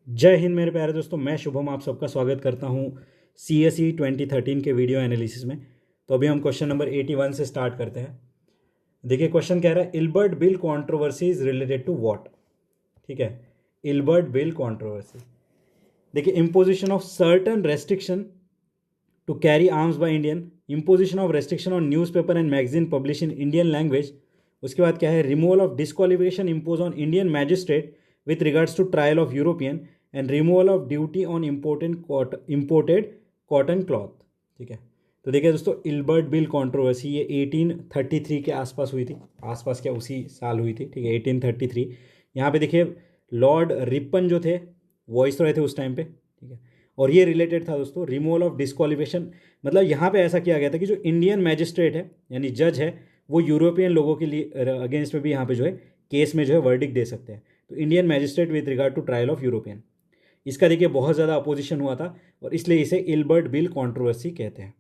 जय हिंद मेरे प्यारे दोस्तों, मैं शुभम आप सबका स्वागत करता हूं CSE 2013 के वीडियो एनालिसिस में। तो अभी हम क्वेश्चन नंबर 81 से स्टार्ट करते हैं। देखिए क्वेश्चन कह रहा है Ilbert bill controversy is related to what. ठीक है, इल्बर्ट बिल कंट्रोवर्सी। देखिए imposition of certain restriction to carry arms by Indian, imposition of restriction on newspaper and magazine publish in Indian language. उसके बाद क्या है, removal of disqualification impose on Indian magistrate with regards to trial of European and removal of duty on imported cotton cloth. ठीक है, तो देखिए दोस्तों Ilbert bill controversy ये 1833 के आसपास हुई थी, आसपास क्या उसी साल हुई थी। ठीक है 1833। यहाँ पे देखिए लॉर्ड रिपन जो थे वॉइस रहे थे उस टाइम पे। ठीक है, और ये रिलेटेड था दोस्तों रिमूवल ऑफ डिस्क्वालिफिकेशन। मतलब यहाँ पे ऐसा किया गया था कि जो इंडियन मैजिस्ट्रेट है यानी जज है वो यूरोपियन लोगों के लिए अगेंस्ट में भी यहाँ पे जो है केस में जो है वर्डिक्ट दे सकते हैं। तो Indian magistrate with regard to trial of European, इसका देखिए बहुत ज़्यादा अपोजिशन हुआ था और इसलिए इसे इल्बर्ट बिल कंट्रोवर्सी कहते हैं।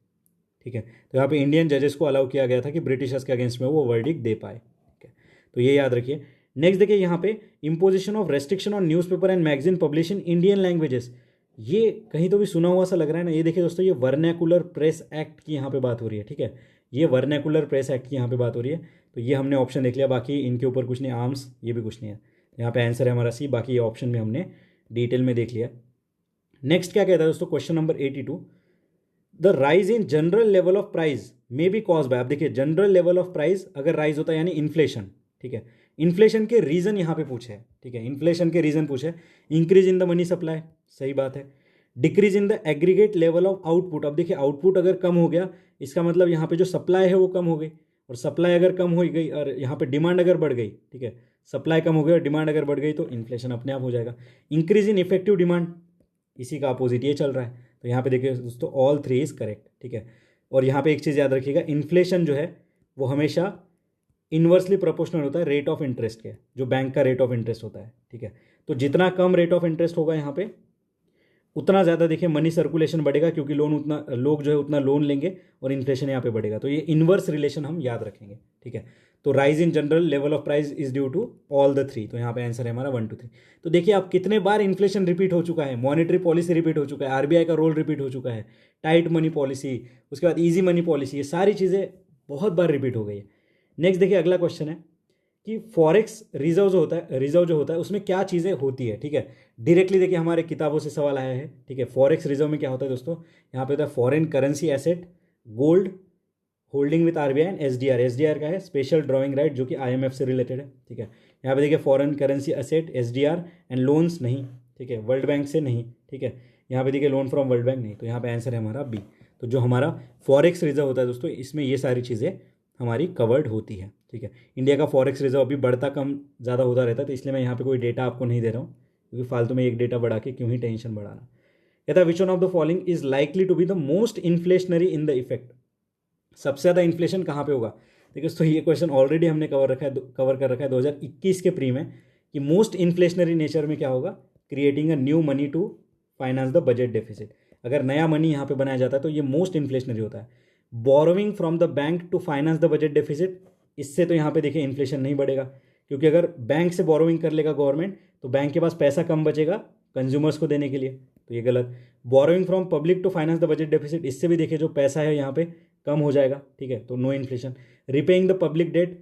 ठीक है, तो यहाँ पे इंडियन जजेस को अलाउ किया गया था कि ब्रिटिशर्स के अगेंस्ट में वो वर्डिक्ट दे पाए। ठीक है, तो ये याद रखिए। नेक्स्ट देखिए यहाँ पे imposition of restriction on newspaper and magazine publish in Indian languages. ये कहीं तो भी सुना हुआ सा लग रहा है ना। ये देखिए दोस्तों ये वर्नैकुलर प्रेस एक्ट की यहाँ पे बात हो रही है। ठीक है, ये वर्नैकुलर प्रेस एक्ट की यहाँ पे बात हो रही है। तो ये हमने ऑप्शन देख लिया, बाकी इनके ऊपर कुछ नहीं, आर्म्स ये भी कुछ नहीं है। यहाँ पे आंसर है हमारा सी, बाकी ये ऑप्शन में हमने डिटेल में देख लिया। नेक्स्ट क्या कहता है दोस्तों, question number 82, the rise in general level of price may be cause by. आप देखिए जनरल लेवल ऑफ प्राइस अगर राइज होता है यानी इन्फ्लेशन। ठीक है, इन्फ्लेशन के रीजन यहाँ पे पूछे है। ठीक है, इन्फ्लेशन के रीजन पूछे, increase in the money supply, सही बात है। Decrease in the aggregate level of output. अब देखिए आउटपुट अगर कम हो गया इसका मतलब यहाँ पे जो सप्लाई है वो कम हो गई, और सप्लाई अगर कम हो गई और यहाँ पे डिमांड अगर बढ़ गई, ठीक है, सप्लाई कम हो गई और डिमांड अगर बढ़ गई तो इन्फ्लेशन अपने आप हो जाएगा। इंक्रीज इन इफेक्टिव डिमांड, इसी का अपोजिट ये चल रहा है। तो यहाँ पे देखिए दोस्तों ऑल थ्री इज करेक्ट। ठीक है, और यहाँ पे एक चीज़ याद रखिएगा, इन्फ्लेशन जो है वो हमेशा इन्वर्सली प्रोपोर्शनल होता है रेट ऑफ इंटरेस्ट के, जो बैंक का रेट ऑफ इंटरेस्ट होता है। ठीक है, तो जितना कम रेट ऑफ इंटरेस्ट होगा यहाँ पे उतना ज़्यादा देखिए मनी सर्कुलेशन बढ़ेगा, क्योंकि लोन उतना लोग जो है उतना लोन लेंगे और इन्फ्लेशन यहाँ पे बढ़ेगा। तो ये इन्वर्स रिलेशन हम याद रखेंगे। ठीक है, तो rise in general level of price is due to all the three. तो यहाँ पे आंसर है हमारा 1 2 3। तो देखिए आप कितने बार इन्फ्लेशन रिपीट हो चुका है, मॉनेटरी पॉलिसी रिपीट हो चुका है, आरबीआई का रोल रिपीट हो चुका है, टाइट मनी पॉलिसी, उसके बाद ईजी मनी पॉलिसी, ये सारी चीज़ें बहुत बार रिपीट हो गई है। नेक्स्ट देखिए अगला क्वेश्चन है कि फॉरेक्स रिजर्व जो होता है उसमें क्या चीज़ें होती है। ठीक है, डायरेक्टली देखिए हमारे किताबों से सवाल आया है। ठीक है, फॉरेक्स रिजर्व में क्या होता है दोस्तों, यहाँ पे होता है foreign currency asset, gold holding with RBI and SDR. SDR का है स्पेशल ड्राइंग राइट, जो कि आईएमएफ से रिलेटेड है। ठीक है, यहाँ पे देखिए foreign currency asset, SDR and loans नहीं। ठीक है, वर्ल्ड बैंक से नहीं। ठीक है, यहाँ पे देखिए लोन फ्रॉम वर्ल्ड बैंक नहीं। तो यहाँ पे आंसर है हमारा बी। तो जो हमारा फॉरेक्स रिजर्व होता है दोस्तों इसमें ये सारी चीज़ें हमारी कवर्ड होती है। ठीक है, इंडिया का फॉरेक्स रिजर्व अभी बढ़ता कम ज़्यादा होता रहता है, तो इसलिए मैं यहाँ पे कोई डेटा आपको नहीं दे रहा हूँ, क्योंकि फालतू में एक डेटा बढ़ा के क्यों ही टेंशन बढ़ाना। कहता है which one of the following is likely to be the most inflationary in the effect. सबसे ज़्यादा इन्फ्लेशन कहाँ पे होगा। देखिए दोस्तों ये क्वेश्चन ऑलरेडी हमने कवर कर रखा है 2021 के प्री में, कि मोस्ट इन्फ्लेशनरी नेचर में क्या होगा, creating a new money to finance the budget deficit. अगर नया मनी यहाँ पे बनाया जाता है तो ये मोस्ट इन्फ्लेशनरी होता है। Borrowing from the bank to finance the budget deficit, इससे तो यहाँ पे देखिए इन्फ्लेशन नहीं बढ़ेगा, क्योंकि अगर बैंक से बोरोइंग कर लेगा गवर्नमेंट तो बैंक के पास पैसा कम बचेगा कंज्यूमर्स को देने के लिए, तो ये गलत। Borrowing from public to finance the budget deficit, इससे भी देखिए जो पैसा है यहाँ पे कम हो जाएगा। ठीक है, तो no inflation. Repaying the public debt,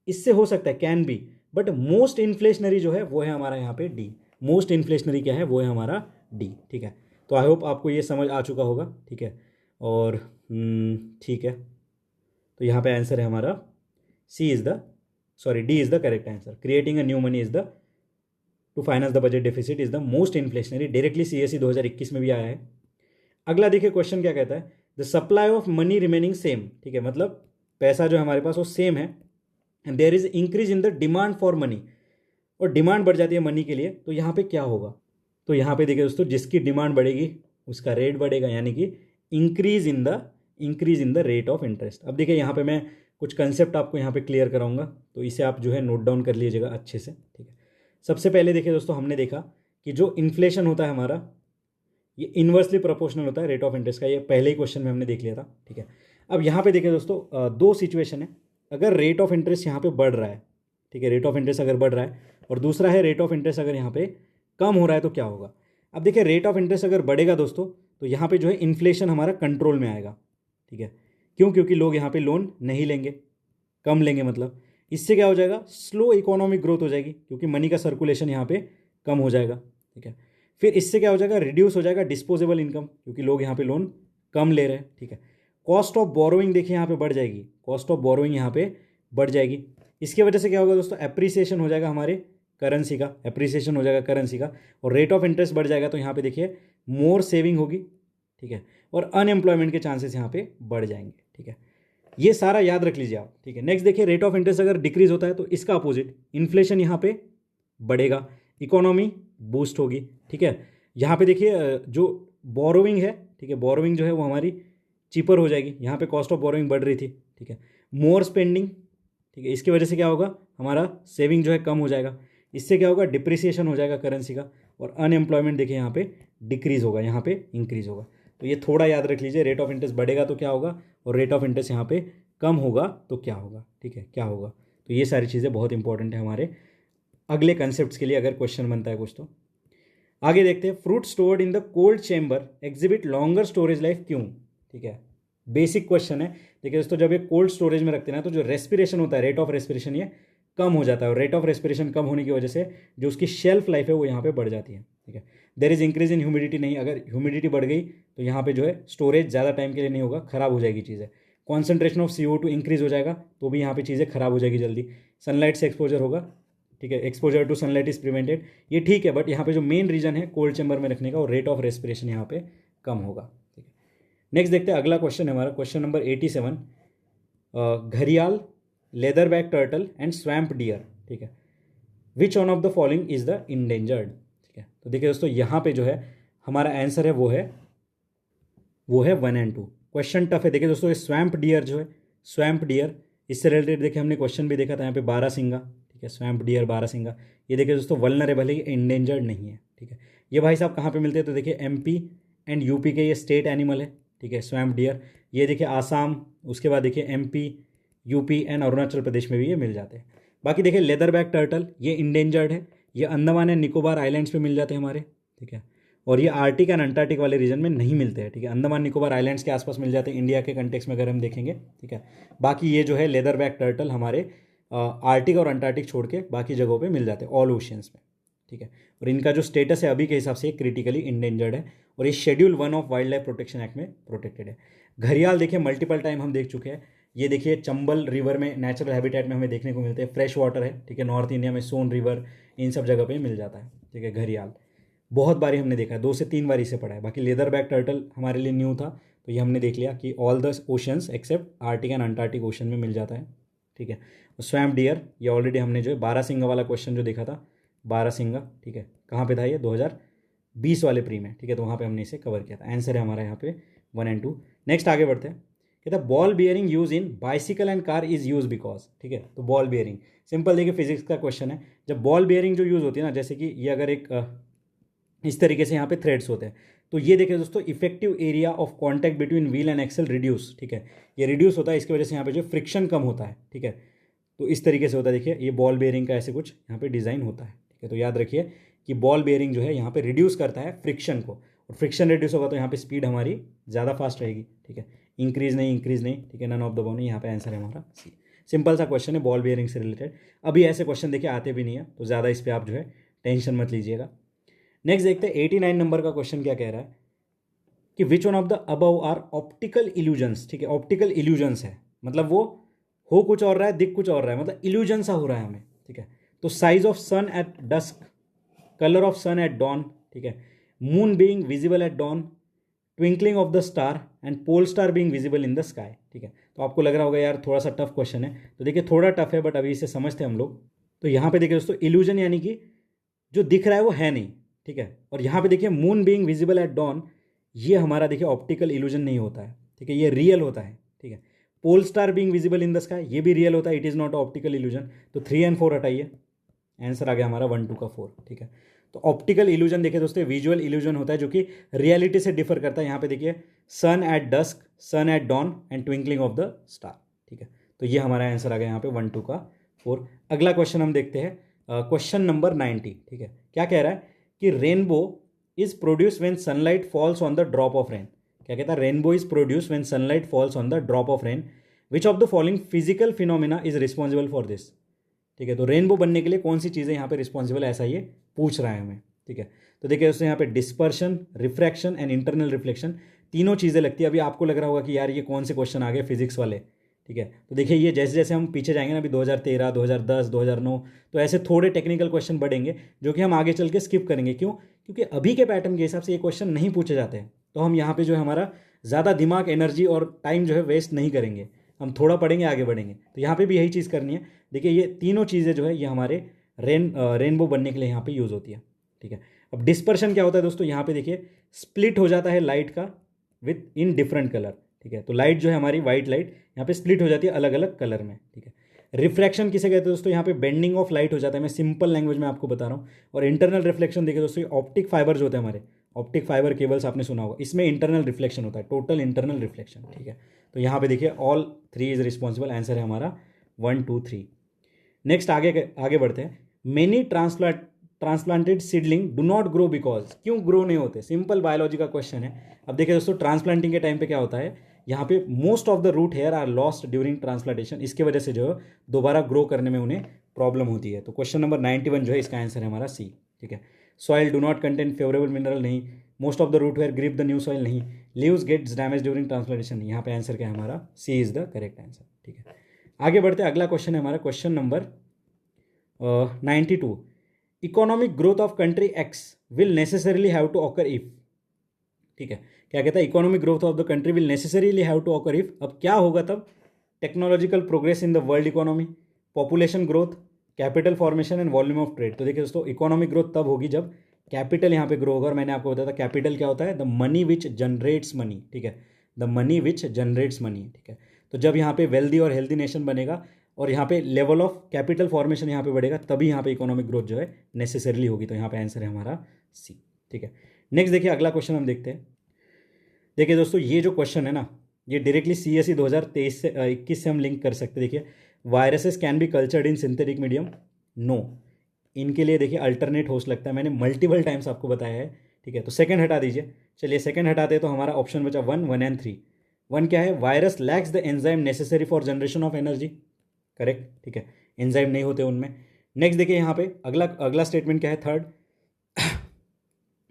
इससे हो सकता है, can be, but most inflationary जो है वो है हमारा यहाँ पे डी। मोस्ट इन्फ्लेशनरी क्या है, वो है हमारा डी। ठीक है, तो आई होप आपको ये समझ आ चुका होगा। ठीक है, और ठीक है, तो यहाँ पे आंसर है हमारा D is the correct answer. Creating a new money is the two finance the budget deficit is the most inflationary, directly CSE 2021 में भी आया है। अगला देखिए क्वेश्चन क्या कहता है, the supply of money remaining same. ठीक है, मतलब पैसा जो हमारे पास वो सेम है, and there is increase in the demand for money, और डिमांड बढ़ जाती है मनी के लिए, तो यहाँ पे क्या होगा। तो यहाँ पे देखिए दोस्तों जिसकी डिमांड बढ़ेगी उसका रेट बढ़ेगा, यानी कि increase in the rate of interest. अब देखिए यहाँ पे मैं कुछ कंसेप्ट आपको यहाँ पे क्लियर कराऊंगा, तो इसे आप जो है नोट डाउन कर लीजिएगा अच्छे से। ठीक है, सबसे पहले देखिए दोस्तों हमने देखा कि जो इन्फ्लेशन होता है हमारा ये इन्वर्सली प्रोपोर्शनल होता है रेट ऑफ इंटरेस्ट का, ये पहले ही क्वेश्चन में हमने देख लिया था। ठीक है, अब यहाँ पे देखिए दोस्तों दो सिचुएशन है। अगर रेट ऑफ इंटरेस्ट यहाँ पे बढ़ रहा है, ठीक है, रेट ऑफ इंटरेस्ट अगर बढ़ रहा है, और दूसरा है रेट ऑफ इंटरेस्ट अगर यहाँ पे कम हो रहा है, तो क्या होगा। अब देखिए रेट ऑफ इंटरेस्ट अगर बढ़ेगा दोस्तों तो यहाँ पे जो है इन्फ्लेशन हमारा कंट्रोल में आएगा, ठीक है। क्यों? क्योंकि लोग यहाँ पे लोन नहीं लेंगे, कम लेंगे, मतलब इससे क्या हो जाएगा, स्लो इकोनॉमिक ग्रोथ हो जाएगी क्योंकि मनी का सर्कुलेशन यहाँ पे कम हो जाएगा, ठीक है। फिर इससे क्या हो जाएगा, रिड्यूस हो जाएगा डिस्पोजेबल इनकम क्योंकि लोग यहाँ पे लोन कम ले रहे हैं, ठीक है। कॉस्ट ऑफ बोरोइंग देखिए यहाँ पे बढ़ जाएगी, कॉस्ट ऑफ बोरोइंग यहाँ पे बढ़ जाएगी। इसकी वजह से क्या होगा दोस्तों, एप्रिसिएशन हो जाएगा हमारे करेंसी का, एप्रिसिएशन हो जाएगा करेंसी का, और रेट ऑफ इंटरेस्ट बढ़ जाएगा तो यहाँ पे देखिए मोर सेविंग होगी, ठीक है, और अनएम्प्लॉयमेंट के चांसेस यहाँ पे बढ़ जाएंगे, ठीक है। ये सारा याद रख लीजिए आप, ठीक है। नेक्स्ट देखिए रेट ऑफ इंटरेस्ट अगर डिक्रीज होता है तो इसका अपोजिट इन्फ्लेशन यहाँ पे बढ़ेगा, इकोनॉमी बूस्ट होगी, ठीक है। यहाँ पे देखिए जो बोरोइंग है, ठीक है, बोरोइंग जो है वो हमारी चीपर हो जाएगी, यहाँ पे कॉस्ट ऑफ बोरोइंग बढ़ रही थी, ठीक है। मोर स्पेंडिंग, ठीक है, इसकी वजह से क्या होगा, हमारा सेविंग जो है कम हो जाएगा, इससे क्या होगा, डिप्रिसिएशन हो जाएगा करेंसी का, और अनएम्प्लॉयमेंट देखिए यहाँ पे डिक्रीज होगा, यहाँ पे इंक्रीज होगा। तो ये थोड़ा याद रख लीजिए, रेट ऑफ इंटरेस्ट बढ़ेगा तो क्या होगा, और रेट ऑफ इंटरेस्ट यहाँ पे कम होगा तो क्या होगा, ठीक है, क्या होगा। तो ये सारी चीज़ें बहुत इंपॉर्टेंट है हमारे अगले कंसेप्ट के लिए अगर क्वेश्चन बनता है कुछ तो। आगे देखते हैं, fruit stored in the cold chamber exhibit longer storage life क्यों, ठीक है, बेसिक क्वेश्चन है। देखिए दोस्तों जब ये कोल्ड स्टोरेज में रखते हैं ना तो जो रेस्पिरेशन होता है, रेट ऑफ रेस्पिरेशन ये कम हो जाता है, और रेट ऑफ रेस्पिरेशन कम होने की वजह से जो उसकी शेल्फ लाइफ है वो यहाँ पे बढ़ जाती है, ठीक है। There is increase in humidity, नहीं, अगर ह्यूमिडिटी बढ़ गई तो यहाँ पे जो है स्टोरेज ज़्यादा टाइम के लिए नहीं होगा, खराब हो जाएगी चीज़ें। कॉन्सेंट्रेशन ऑफ CO2 इंक्रीज हो जाएगा तो भी यहाँ पे चीज़ें खराब हो जाएगी जल्दी। सनलाइट से एक्सपोजर होगा, ठीक है, exposure to sunlight is prevented, ये ठीक है, बट यहाँ पे जो मेन रीजन है कोल्ड चैम्बर में रखने का, और रेट ऑफ रेस्पिरेशन यहाँ पे कम होगा, ठीक है। नेक्स्ट देखते हैं, अगला क्वेश्चन है हमारा क्वेश्चन नंबर 87, घड़ियाल, leather back turtle and swamp dear, ठीक है, which one of the following is the endangered, ठीक है। तो देखिए दोस्तों यहाँ पे जो है हमारा आंसर है वो है 1 and 2। क्वेश्चन टफ है। देखिए दोस्तों ये स्वैम्प डियर जो है, स्वैम्प डियर, इससे रिलेटेड देखिए हमने क्वेश्चन भी देखा था यहाँ पे बारहसिंगा, ठीक है, स्वैम्प डियर बारहसिंगा, ये देखिए दोस्तों वल्नरेबल है, ये इंडेंजर्ड नहीं है, ठीक है। ये भाई साहब कहाँ पे मिलते हैं, तो देखिए MP एंड UP के ये स्टेट एनिमल है, ठीक है, स्वैम्प डियर। ये देखिए आसाम, उसके बाद देखिए MP, UP and Arunachal Pradesh में भी ये मिल जाते हैं। बाकी देखिए लेदर बैक टर्टल ये इंडेंजर्ड है, ये अंडमान एंड निकोबार आइलैंड्स पे मिल जाते हैं हमारे, ठीक है, और ये आर्टिक एंड अंटार्कटिक वाले रीजन में नहीं मिलते हैं, ठीक है। अंडमान निकोबार आइलैंड्स के आसपास मिल जाते हैं इंडिया के कंटेक्स में अगर हम देखेंगे, ठीक है। बाकी ये जो है लेदर बैक टर्टल हमारे आर्टिक और अंटार्कटिक छोड़ के बाकी जगहों पे मिल जाते हैं, ऑल ओशियंस में, ठीक है। और इनका जो स्टेटस है अभी के हिसाब से क्रिटिकली इंडेंजर्ड है, और ये schedule 1 of wild life protection act में प्रोटेक्टेड है। घड़ियाल देखिए मल्टीपल टाइम हम देख चुके हैं, ये देखिए चंबल रिवर में नेचुरल हैबिटेट में हमें देखने को मिलते हैं, फ्रेश वाटर है, ठीक है, नॉर्थ इंडिया में सोन रिवर इन सब जगह पे मिल जाता है, ठीक है। घड़ियाल बहुत बारी हमने देखा है, 2 से 3 बार इसे पढ़ा है। बाकी लेदर बैक टर्टल हमारे लिए न्यू था, तो ये हमने देख लिया कि all the oceans except Arctic and Antarctic ocean में मिल जाता है, ठीक है। स्वैम्प डियर ये ऑलरेडी हमने जो है बारहसिंगा वाला क्वेश्चन जो देखा था, बारहसिंगा, ठीक है, कहाँ पे था ये 2020 वाले प्री में, ठीक है, तो वहाँ पे हमने इसे कवर किया था। आंसर है हमारा यहाँ पे 1 and 2। नेक्स्ट आगे बढ़ते हैं, कहता है ball bearing use in bicycle and car is use because, ठीक है। तो बॉल बियरिंग सिंपल देखिए फिजिक्स का क्वेश्चन है, जब बॉल बियरिंग जो यूज़ होती है ना, जैसे कि ये अगर एक इस तरीके से यहाँ पे थ्रेड्स होते हैं, तो ये देखिए दोस्तों effective area of contact between wheel and axle reduce, ठीक है, ये रिड्यूस होता है, इसकी वजह से यहाँ पे जो फ्रिक्शन कम होता है, ठीक है। तो इस तरीके से होता है, देखिए ये बॉल बेयरिंग का ऐसे कुछ यहाँ पे डिज़ाइन होता है, ठीक है। तो याद रखिए कि बॉल बेयरिंग जो है यहाँ पे रिड्यूस करता है फ्रिक्शन को, और फ्रिक्शन रिड्यूस होगा तो यहाँ पे स्पीड हमारी ज़्यादा फास्ट रहेगी, ठीक है, इंक्रीज नहीं, ठीक है, नन ऑफ द अबव नहीं, यहाँ पे आंसर है हमारा सी। सिंपल सा क्वेश्चन है बॉल बेयरिंग से रिलेटेड। अभी ऐसे क्वेश्चन देखिए आते भी नहीं है, तो ज़्यादा इस पर आप जो है टेंशन मत लीजिएगा। नेक्स्ट देखते हैं 89 नंबर का क्वेश्चन क्या कह रहा है कि which one of the above are optical illusions, ठीक है। ऑप्टिकल इल्यूजन्स है मतलब वो हो कुछ और रहा है, दिख कुछ और रहा है, मतलब इल्यूजन सा हो रहा है हमें, ठीक है। तो size of sun at dusk, colour of sun at dawn, ठीक है, moon being visible at dawn, twinkling of the star and pole star being visible in the sky, ठीक है। तो आपको लग रहा होगा यार थोड़ा सा टफ क्वेश्चन है, तो देखिए थोड़ा टफ है बट अभी इसे समझते हैं हम लोग। तो यहाँ पे देखिए दोस्तों इल्यूजन यानी कि जो दिख रहा है वो है नहीं, ठीक है। और यहाँ पे देखिए moon being visible at dawn, ये हमारा देखिए ऑप्टिकल इल्यूजन नहीं होता है, ठीक है, ये रियल होता है, ठीक है। Pole star being visible in the sky, ये भी रियल होता है, it is not optical illusion. तो 3 and 4 हटाइए, आंसर आ गया हमारा 1, 2 का 4, ठीक है। तो ऑप्टिकल इल्यूजन देखिए दोस्तों विजुअल इल्यूजन होता है जो कि रियलिटी से डिफर करता है। यहाँ पे देखिए sun at dusk, sun at dawn and twinkling of the star, ठीक है। तो ये हमारा आंसर आ गया यहाँ पे 1, 2 का 4। अगला क्वेश्चन हम देखते हैं क्वेश्चन नंबर 90, ठीक है। क्या कह रहा है कि rainbow is produce when sunlight falls on the drop of rain. क्या कहता है, rainbow is produce when sunlight falls on the drop of rain, which of the following physical phenomena is responsible for this. ठीक है, तो rainbow बनने के लिए कौन सी चीज़ें यहाँ पे रिस्पॉन्सिबल है, ऐसा ये पूछ रहा है हमें। ठीक है, तो देखिए दोस्तों यहाँ पे dispersion, refraction and internal reflection तीनों चीज़ें लगती है। अभी आपको लग रहा होगा कि यार ये कौन से क्वेश्चन आ गए फिजिक्स वाले। ठीक है, तो देखिए ये जैसे जैसे हम पीछे जाएंगे ना, अभी 2013, 2010, 2009, तो ऐसे थोड़े टेक्निकल क्वेश्चन बढ़ेंगे जो कि हम आगे चल के स्किप करेंगे। क्यों? क्योंकि अभी के पैटर्न के हिसाब से ये क्वेश्चन नहीं पूछे जाते हैं, तो हम यहाँ पे जो है हमारा ज़्यादा दिमाग, एनर्जी और टाइम जो है वेस्ट नहीं करेंगे, हम थोड़ा पढ़ेंगे, आगे बढ़ेंगे। तो यहाँ पे भी यही चीज़ करनी है। देखिए ये तीनों चीज़ें जो है ये हमारे रेनबो बनने के लिए यहाँ पे यूज़ होती है। ठीक है, अब डिस्पर्शन क्या होता है दोस्तों, यहाँ पे देखिए स्प्लिट हो जाता है लाइट का विथ इन डिफरेंट कलर। ठीक है, तो लाइट जो है हमारी वाइट लाइट यहाँ पे स्प्लिट हो जाती है अलग अलग कलर में। ठीक है, रिफ्रैक्शन किसे कहते हैं दोस्तों, यहाँ पे बेंडिंग ऑफ लाइट हो जाता है, मैं सिंपल लैंग्वेज में आपको बता रहा हूँ। और इंटरनल रिफ्लेक्शन देखिए दोस्तों, ऑप्टिक फाइबर जो होते हैं हमारे, ऑप्टिक फाइबर केबल्स आपने सुना होगा, इसमें इंटरनल रिफ्लेक्शन होता है, टोटल इंटरनल रिफ्लेक्शन। ठीक है, तो यहाँ पे देखिए ऑल 3 इज रिस्पॉन्सिबल, आंसर है हमारा 1, 2, 3। नेक्स्ट आगे बढ़ते हैं। Many transplanted seedling do not grow because, क्यों ग्रो नहीं होते, सिंपल बायोलॉजी का क्वेश्चन है। अब देखिए दोस्तों ट्रांसप्लांटिंग के टाइम पे क्या होता है, यहाँ पे most of the root hair are lost during transplantation, इसके वजह से जो है दोबारा ग्रो करने में उन्हें प्रॉब्लम होती है। तो क्वेश्चन नंबर 91 जो है इसका आंसर है हमारा सी। ठीक है, soil do not contain favourable mineral, नहीं। Most of the root hair grip the new soil, नहीं। Leaves gets damage during transplantation, नहीं। यहाँ पे आंसर क्या है हमारा, C is the correct answer. ठीक है, आगे बढ़ते हैं। अगला क्वेश्चन है हमारा question number 92। Economic growth of country X will necessarily have to occur if. ठीक है, क्या कहता है, economic growth of the country will necessarily have to occur if. अब क्या होगा तब, technological progress in the world economy, population growth, capital formation and volume of trade. तो देखिए दोस्तों इकोनॉमिक ग्रोथ तब होगी जब कैपिटल यहाँ पे ग्रो होगा, और मैंने आपको बताया था कैपिटल क्या होता है, the money which generates money. ठीक है, the money which generates money. ठीक है, तो जब यहाँ पे वेल्दी और हेल्दी नेशन बनेगा और यहाँ पे लेवल ऑफ कैपिटल फॉर्मेशन यहाँ पे बढ़ेगा, तभी यहाँ पे इकोनॉमिक ग्रोथ जो है नेसेसरली होगी। तो यहाँ पे आंसर है हमारा सी। ठीक है, नेक्स्ट देखिए अगला क्वेश्चन हम देखते हैं। देखिए दोस्तों ये जो क्वेश्चन है ना, ये डायरेक्टली CSE 2023 से 21 से हम लिंक कर सकते हैं। देखिए viruses can be cultured in synthetic medium, no. इनके लिए देखिए अल्टरनेट होस्ट लगता है, मैंने मल्टीपल टाइम्स आपको बताया है। ठीक है, तो सेकंड हटा दीजिए, चलिए सेकंड हटाते हैं, तो हमारा ऑप्शन बचा 1, 1 एंड 3। 1 क्या है, virus lakhs the enzyme necessary for generation of energy, correct. ठीक है, एंजाइम नहीं होते उनमें। नेक्स्ट देखिए यहाँ पे अगला स्टेटमेंट क्या है, थर्ड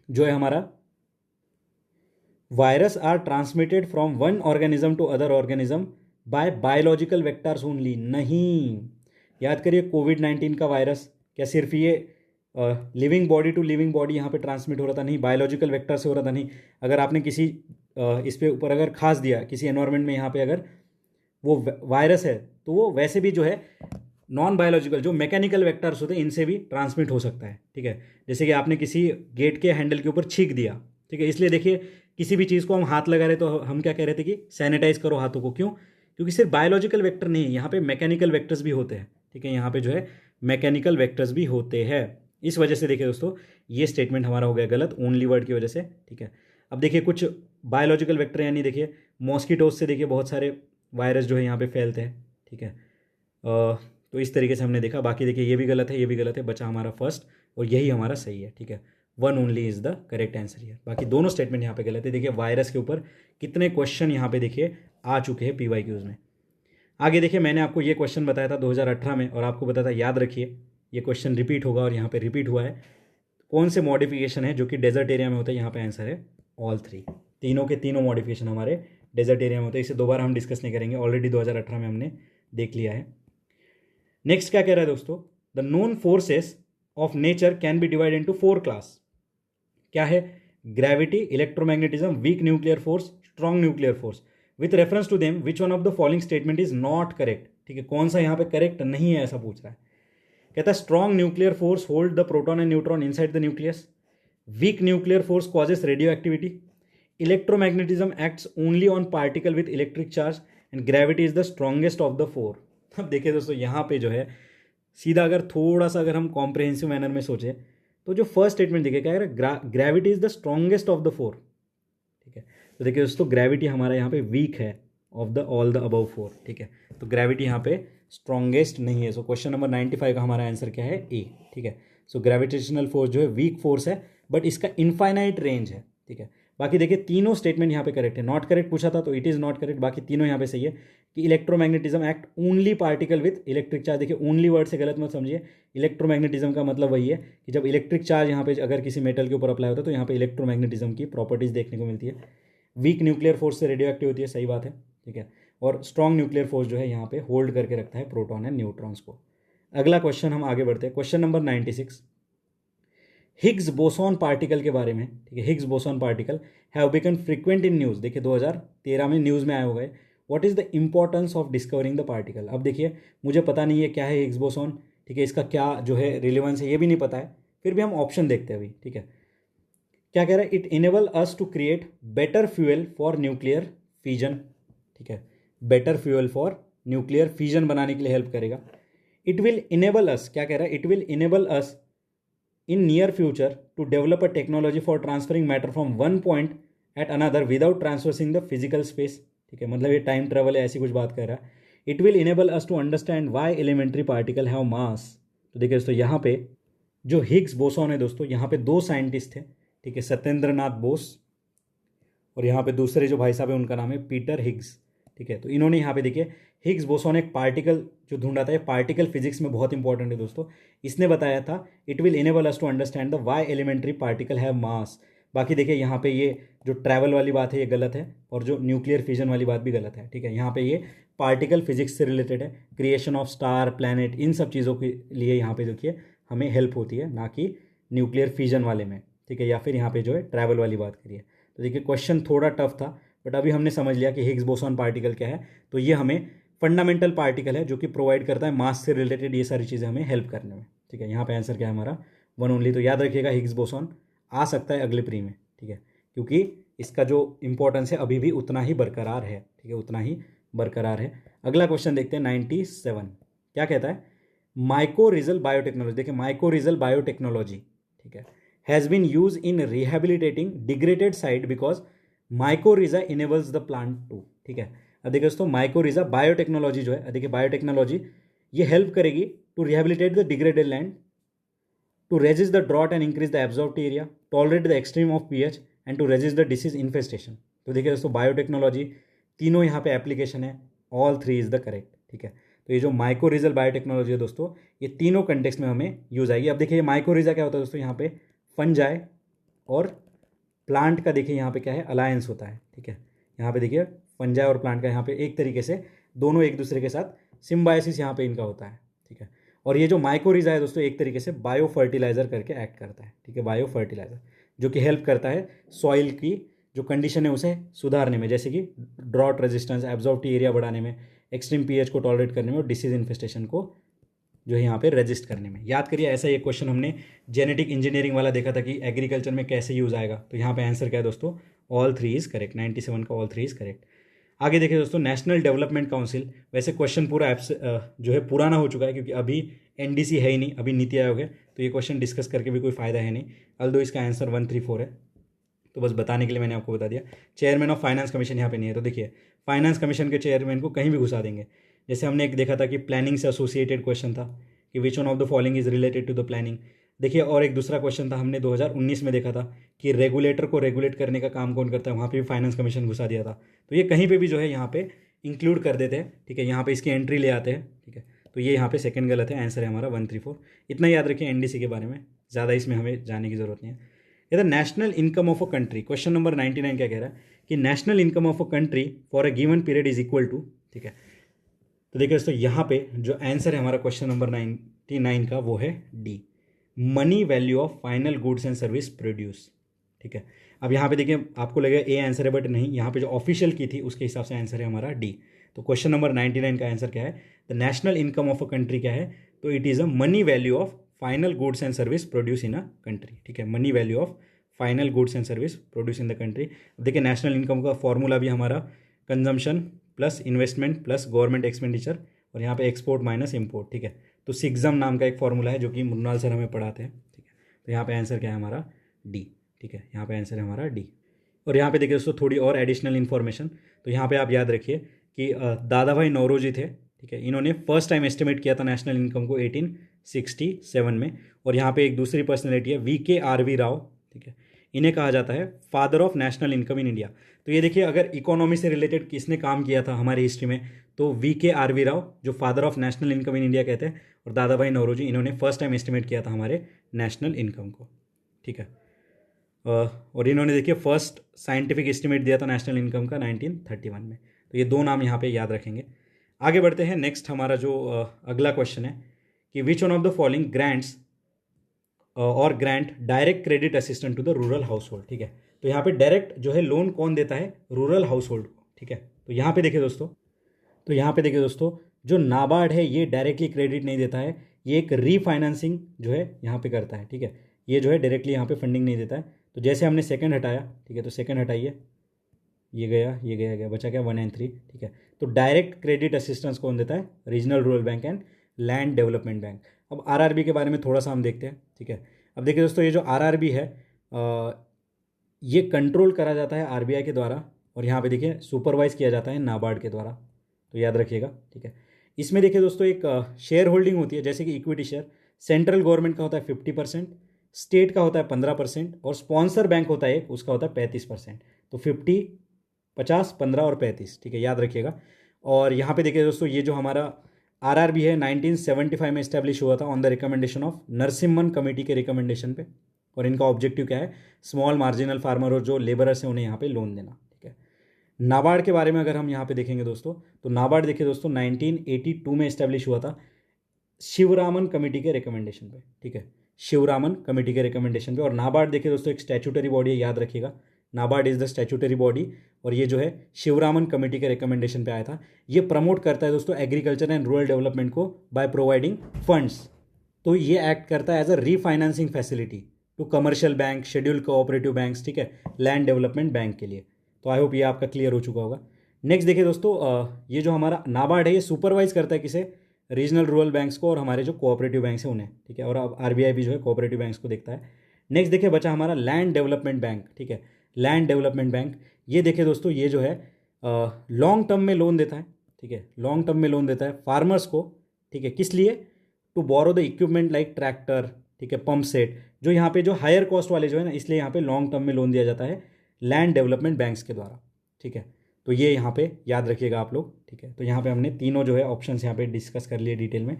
जो है हमारा, virus are transmitted from one organism to other organism by biological vectors only, नहीं। याद करिए कोविड-19 का वायरस क्या सिर्फ ये living body to living body यहाँ पे ट्रांसमिट हो रहा था, नहीं। बायोलॉजिकल वेक्टर से हो रहा था, नहीं। अगर आपने किसी इस पे ऊपर अगर खास दिया किसी एनवायरनमेंट में, यहाँ पे अगर वो वायरस है, तो वो वैसे भी जो है नॉन बायोलॉजिकल जो मैकेनिकल वेक्टर्स होते हैं इनसे भी ट्रांसमिट हो सकता है। ठीक है, जैसे कि आपने किसी गेट के हैंडल के ऊपर छींक दिया। ठीक है, इसलिए देखिए किसी भी चीज़ को हम हाथ लगा रहे तो हम क्या कह रहे थे कि सैनिटाइज करो हाथों को, क्यों? क्योंकि सिर्फ बायोलॉजिकल वेक्टर नहीं है, यहाँ पे मैकेनिकल वेक्टर्स भी होते हैं। ठीक है, यहाँ पे जो है मैकेनिकल वेक्टर्स भी होते हैं। इस वजह से देखिए दोस्तों ये स्टेटमेंट हमारा हो गया गलत, ओनली वर्ड की वजह से। ठीक है, अब देखिए कुछ बायोलॉजिकल वेक्टर यानी देखिए मॉस्किटोज से देखिए बहुत सारे वायरस जो है यहाँ पे फैलते हैं। ठीक है, तो इस तरीके से हमने देखा। बाकी देखिए ये भी गलत है, ये भी गलत है, बचा हमारा फर्स्ट और यही हमारा सही है। ठीक है, 1 only is the correct answer here. बाकी दोनों स्टेटमेंट यहाँ पे गलत है। देखिए वायरस के ऊपर कितने क्वेश्चन यहाँ पे देखिए आ चुके हैं PYQs में। आगे देखिए मैंने आपको ये क्वेश्चन बताया था 2018 में, और आपको बताया था याद रखिए ये क्वेश्चन रिपीट होगा, और यहाँ पे रिपीट हुआ है। कौन से मॉडिफिकेशन है जो कि डेजर्ट एरिया में होता है? यहाँ पे आंसर है ऑल 3, तीनों के तीनों मॉडिफिकेशन हमारे डेजर्ट एरिया में होते हैं। इसे दोबारा हम डिस्कस नहीं करेंगे, ऑलरेडी 2018 में हमने देख लिया है। नेक्स्ट क्या कह रहा है दोस्तों, the known forces of nature can be divide into 4 class. क्या है? Gravity, electromagnetism, weak nuclear force, strong nuclear force. With reference to them which one of the following statement is not correct. ठीक है, कौन सा यहाँ पे correct नहीं है ऐसा पूछ रहा है। कहता है strong nuclear force hold the proton and neutron inside the nucleus, week nuclear force causes radio activity, electromagnetism acts only on particle with electric charge, and gravity is the strongest of the 4। अब देखिए दोस्तों यहाँ पे जो है सीधा अगर थोड़ा सा अगर हम कॉम्प्रहेंसिव मैनर में सोचें तो जो फर्स्ट स्टेटमेंट देखिए क्या है, gravity is the strongest of the 4। ठीक है, तो देखिए दोस्तों ग्रेविटी हमारा यहाँ पे वीक है of the all the above 4। ठीक है, तो ग्रेविटी यहाँ पे स्ट्रॉन्गेस्ट नहीं है। सो क्वेश्चन नंबर 95 का हमारा आंसर क्या है? ए। ठीक है, सो ग्रेविटेशनल फोर्स जो है वीक फोर्स है, बट इसका इनफाइनाइट रेंज है, ठीक है। बाकी देखिए तीनों स्टेटमेंट यहाँ पे करेक्ट है, नॉट करेक्ट पूछा था तो इट इज़ नॉट करेक्ट, बाकी तीनों यहाँ पे सही है कि electromagnetism act only particle with electric charge. देखिए ओनली वर्ड से गलत मत समझिए, इलेक्ट्रोमैग्नेटिज्म का मतलब वही है कि जब इलेक्ट्रिक चार्ज यहाँ पे अगर किसी मेटल के ऊपर अप्लाई होता है तो यहाँ पे इलेक्ट्रोमैग्नेटिज्म की प्रॉपर्टीज देखने को मिलती है। वीक न्यूक्लियर फोर्स से रेडियो एक्टिव होती है, सही बात है, ठीक है। और स्ट्रॉन्ग न्यूक्लियर फोर्स जो है यहाँ पे होल्ड करके रखता है प्रोटॉन एंड न्यूट्रॉन्स को। अगला क्वेश्चन हम आगे बढ़ते हैं, question number 96, Higgs boson particle के बारे में, ठीक है। Higgs boson particle have become frequent in news, देखिए 2013 में न्यूज़ में आए हो गए। What is the importance of discovering the particle. अब देखिए मुझे पता नहीं है क्या है हिग्स बोसॉन, ठीक है, इसका क्या जो है रिलेवेंस है ये भी नहीं पता है, फिर भी हम ऑप्शन देखते हैं अभी, ठीक है। क्या कह रहा है, it enable us to create better fuel for nuclear fission, ठीक है, better fuel for nuclear fission बनाने के लिए हेल्प करेगा। इट विल इनेबल अस, क्या कह रहा है, it will enable us in near future to develop a technology for transferring matter from one point at another without traversing the physical space, ठीक है, मतलब ये टाइम ट्रेवल है ऐसी कुछ बात कर रहा है। It will enable us to understand why elementary particle have mass. तो देखिए दोस्तों यहाँ पे जो हिग्स बोसॉन है दोस्तों, यहाँ पे दो साइंटिस्ट थे, ठीक है, सत्येंद्र नाथ बोस और यहाँ पे दूसरे जो भाई साहब है उनका नाम है पीटर हिग्स, ठीक है। तो इन्होंने यहाँ पे देखिए हिग्स बोसॉन एक पार्टिकल जो ढूंढा था, पार्टिकल फिजिक्स में बहुत इंपॉर्टेंट है दोस्तों। इसने बताया था it will enable us to understand the why elementary particle have mass. बाकी देखिए यहाँ पे ये जो ट्रैवल वाली बात है ये गलत है और जो न्यूक्लियर फिजन वाली बात भी गलत है, ठीक है। यहाँ पे ये पार्टिकल फिजिक्स से रिलेटेड है, creation of star planet in सब चीज़ों के लिए यहाँ पे देखिए हमें हेल्प होती है, ना कि न्यूक्लियर फिजन वाले में, ठीक है, या फिर यहाँ पे जो है ट्रैवल वाली बात करिए। तो देखिए क्वेश्चन थोड़ा टफ था बट अभी हमने समझ लिया कि हिग्स बोसॉन पार्टिकल क्या है। तो ये हमें फंडामेंटल पार्टिकल है जो कि प्रोवाइड करता है मास से रिलेटेड ये सारी चीज़ें हमें हेल्प करने में, ठीक है। यहाँ पे आंसर क्या है हमारा, वन ओनली। तो याद रखिएगा हिग्स बोसॉन आ सकता है अगले प्री में, ठीक है, क्योंकि इसका जो इंपॉर्टेंस है अभी भी उतना ही बरकरार है, ठीक है, उतना ही बरकरार है। अगला क्वेश्चन देखते हैं 97, क्या कहता है, माइकोरिजल बायोटेक्नोलॉजी। देखिए माइकोरिजल बायोटेक्नोलॉजी, ठीक है, has been use in rehabilitating degraded site because mycorrhiza enables the plant to, ठीक है। अब देखिए दोस्तों माइकोरिजा बायोटेक्नोलॉजी जो है, देखिए बायोटेक्नोलॉजी ये हेल्प करेगी to rehabilitate the degraded land, to resist the drought and increase the absorbed area, tolerate the extreme of pH and to resist the disease infestation. तो देखिए दोस्तों बायोटेक्नोलॉजी तीनों यहाँ पे एप्लीकेशन है, all three is the correct, ठीक है। तो ये जो माइकोरिजल बायोटेक्नोलॉजी है दोस्तों ये तीनों कंटेक्स्ट में हमें यूज आएगी। अब देखिए माइकोरिजा क्या होता है दोस्तों, यहाँ पे फंजाई और प्लांट का देखिए यहाँ पे क्या है अलायंस होता है, ठीक है। यहाँ पे देखिए फंजाई और प्लांट का यहाँ पे एक तरीके से दोनों एक दूसरे के साथ सिम्बायोसिस यहाँ पे इनका होता है, ठीक है। और ये जो माइकोरिजा है दोस्तों एक तरीके से बायो फर्टिलाइजर करके एक्ट करता है, ठीक है, बायो फर्टिलाइजर जो कि हेल्प करता है सॉइल की जो कंडीशन है उसे सुधारने में, जैसे कि ड्रॉट रेजिस्टेंस, एब्जॉर्ब्ड एरिया बढ़ाने में, एक्सट्रीम पीएच को टॉलरेट करने में और डिसीज इन्फेस्टेशन को जो है यहाँ पे रजिस्ट करने में। याद करिए ऐसा ये क्वेश्चन हमने जेनेटिक इंजीनियरिंग वाला देखा था कि एग्रीकल्चर में कैसे यूज़ आएगा। तो यहाँ पे आंसर क्या है दोस्तों, ऑल थ्री इज़ करेक्ट, 97 का ऑल थ्री इज़ करेक्ट। आगे देखिए दोस्तों नेशनल डेवलपमेंट काउंसिल, वैसे क्वेश्चन पूरा जो है पुराना हो चुका है क्योंकि अभी एनडीसी है ही नहीं, अभी नीति आयोग है, तो ये क्वेश्चन डिस्कस करके भी कोई फ़ायदा है नहीं। अल्दो इसका आंसर 134 है, तो बस बताने के लिए मैंने आपको बता दिया। चेयरमैन ऑफ फाइनेंस कमीशन यहाँ पे नहीं है, तो देखिए फाइनेंस कमीशन के चेयरमैन को कहीं भी घुसा देंगे। जैसे हमने एक देखा था कि प्लानिंग से एसोसिएटेड क्वेश्चन था कि which one of the following is related to the planning. देखिए और एक दूसरा क्वेश्चन था हमने 2019 में देखा था कि रेगुलेटर को रेगुलेट करने का काम कौन करता है, वहाँ पे भी फाइनेंस कमीशन घुसा दिया था। तो ये कहीं पे भी जो है यहाँ पे इंक्लूड कर देते हैं, ठीक है, यहाँ पे इसकी एंट्री ले आते हैं, ठीक है। तो ये यहाँ पे सेकंड गलत है, आंसर है हमारा 134। इतना याद रखिए एनडीसी के बारे में, ज़्यादा इसमें हमें जाने की जरूरत नहीं है। ये national income of a country, question number 99 क्या कह रहा है कि national income of a country for a given period is equal to, ठीक है। तो देखिए दोस्तों यहाँ पे जो आंसर है हमारा क्वेश्चन नंबर 99 का वो है D, money value of final goods and service produce, ठीक है। अब यहाँ पे देखिए आपको लगेगा ए आंसर है बट नहीं, यहाँ पे जो ऑफिशियल की थी उसके हिसाब से आंसर है हमारा डी। तो क्वेश्चन नंबर 99 का आंसर क्या है, the national income of a country क्या है, तो it is a money value of final goods and service produce in a country, ठीक है, money value of final goods and service produce in the country. देखिए national income का formula भी हमारा consumption plus investment plus government expenditure और यहाँ पे export minus import, ठीक है। तो सिग्जम नाम का एक फॉर्मूला है जो कि मुन्नाल सर हमें पढ़ाते हैं, ठीक है। तो यहाँ पे आंसर क्या है हमारा डी, ठीक है, यहाँ पे आंसर है हमारा डी। और यहाँ पे देखिए दोस्तों थोड़ी और एडिशनल इन्फॉर्मेशन, तो यहाँ पे आप याद रखिए कि दादा भाई नौरोजी थे, ठीक है, इन्होंने फर्स्ट टाइम एस्टिमेट किया था नेशनल इनकम को 1867 में। और यहाँ पे एक दूसरी पर्सनैलिटी है VKRV राव, ठीक है, इन्हें कहा जाता है father of national income in India. तो ये देखिए, अगर इकोनॉमी से रिलेटेड किसने काम किया था हमारी हिस्ट्री में, तो VK RV राव, जो father of national income in India कहते हैं, और दादा भाई नौरोजी, इन्होंने फर्स्ट टाइम एस्टिमेट किया था हमारे नेशनल इनकम को। ठीक है, और इन्होंने देखिए फर्स्ट साइंटिफिक एस्टिमेट दिया था नेशनल इनकम का 1931 में। तो ये दो नाम यहाँ पे याद रखेंगे। आगे बढ़ते हैं। नेक्स्ट हमारा जो अगला क्वेश्चन है कि which one of the following grants और grant direct credit assistant to the rural household. ठीक है, तो यहाँ पे डायरेक्ट जो है लोन कौन देता है, रूरल हाउस होल्ड को। ठीक है, तो यहाँ पे देखिए दोस्तों, जो नाबार्ड है ये डायरेक्टली क्रेडिट नहीं देता है, ये एक रीफाइनेंसिंग जो है यहाँ पे करता है। ठीक है, ये जो है डायरेक्टली यहाँ पे फंडिंग नहीं देता है। तो जैसे हमने सेकंड हटाया, ठीक है, तो सेकंड हटाइए, ये गया, बचा क्या 1 and 3। ठीक है, तो डायरेक्ट क्रेडिट असिस्टेंस कौन देता है, regional rural bank and land development bank. अब RRB के बारे में थोड़ा सा हम देखते हैं। ठीक है, अब देखिए दोस्तों, ये जो RRB है ये कंट्रोल करा जाता है RBI के द्वारा, और यहाँ पे देखिए सुपरवाइज किया जाता है नाबार्ड के द्वारा। तो याद रखिएगा। ठीक है, इसमें देखिए दोस्तों एक शेयर होल्डिंग होती है, जैसे कि इक्विटी शेयर सेंट्रल गवर्नमेंट का होता है 50%, स्टेट का होता है 15%, और स्पॉन्सर बैंक होता है एक, उसका होता है 35%। तो 50, 50, 15 और 35। ठीक है, याद रखिएगा। और यहाँ पे देखिए दोस्तों, ये जो हमारा RRB है 1975 में इस्टेब्लिश हुआ था on the recommendation of Narasimhan committee के रिकमेंडेशन पे। और इनका ऑब्जेक्टिव क्या है, स्मॉल मार्जिनल फार्मर और जो लेबरर्स हैं उन्हें यहाँ पे लोन देना। ठीक है, नाबार्ड के बारे में अगर हम यहाँ पे देखेंगे दोस्तों, तो नाबार्ड देखिए दोस्तों 1982 में इस्टेब्लिश हुआ था शिवरामन कमेटी के रिकमेंडेशन पे। ठीक है, शिवरामन कमेटी के रिकमेंडेशन पे। और नाबार्ड देखिए दोस्तों एक स्टैट्यूटरी बॉडी है, याद रखिएगा, NABARD is the statutory body, और ये जो है शिवरामन कमेटी के रिकमेंडेशन पे आया था। ये प्रमोट करता है दोस्तों एग्रीकल्चर एंड रूरल डेवलपमेंट को बाय प्रोवाइडिंग फंड्स। तो ये एक्ट करता है as a refinancing facility to commercial bank, scheduled cooperative banks, ठीक है, लैंड डेवलपमेंट बैंक के लिए। तो आई होप ये आपका क्लियर हो चुका होगा। नेक्स्ट देखिए दोस्तों, ये जो हमारा नाबार्ड है ये सुपरवाइज करता है किसे, रीजनल रूरल बैंक्स को और हमारे जो कोऑपरेटिव बैंक्स हैं उन्हें। ठीक है, और अब RBI भी जो है कोऑपरेटिव बैंक्स को देखता है। नेक्स्ट देखिए बचा हमारा लैंड डेवलपमेंट बैंक। ठीक है, लैंड डेवलपमेंट बैंक, ये देखिए दोस्तों, ये जो है लॉन्ग टर्म में लोन देता है। ठीक है, लॉन्ग टर्म में लोन देता है फार्मर्स को। ठीक है, किस लिए, to borrow the equipment like tractor, ठीक है, पंप सेट, जो यहाँ पे जो हायर कॉस्ट वाले जो है ना, इसलिए यहाँ पे लॉन्ग टर्म में लोन दिया जाता है लैंड डेवलपमेंट बैंक्स के द्वारा। ठीक है, तो ये यहाँ पे याद रखिएगा आप लोग। ठीक है, तो यहाँ पे हमने तीनों जो है ऑप्शंस यहाँ पे डिस्कस कर लिए डिटेल में।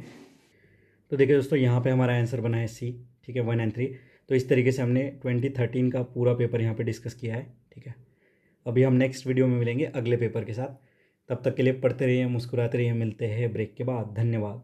तो देखिए दोस्तों, यहाँ पे हमारा आंसर बना है C। ठीक है, 1 and 3। तो इस तरीके से हमने 2013 का पूरा पेपर यहाँ पे डिस्कस किया है। ठीक है, अभी हम नेक्स्ट वीडियो में मिलेंगे अगले पेपर के साथ। तब तक के लिए पढ़ते रहिए, मुस्कुराते रहिए। मिलते हैं ब्रेक के बाद। धन्यवाद।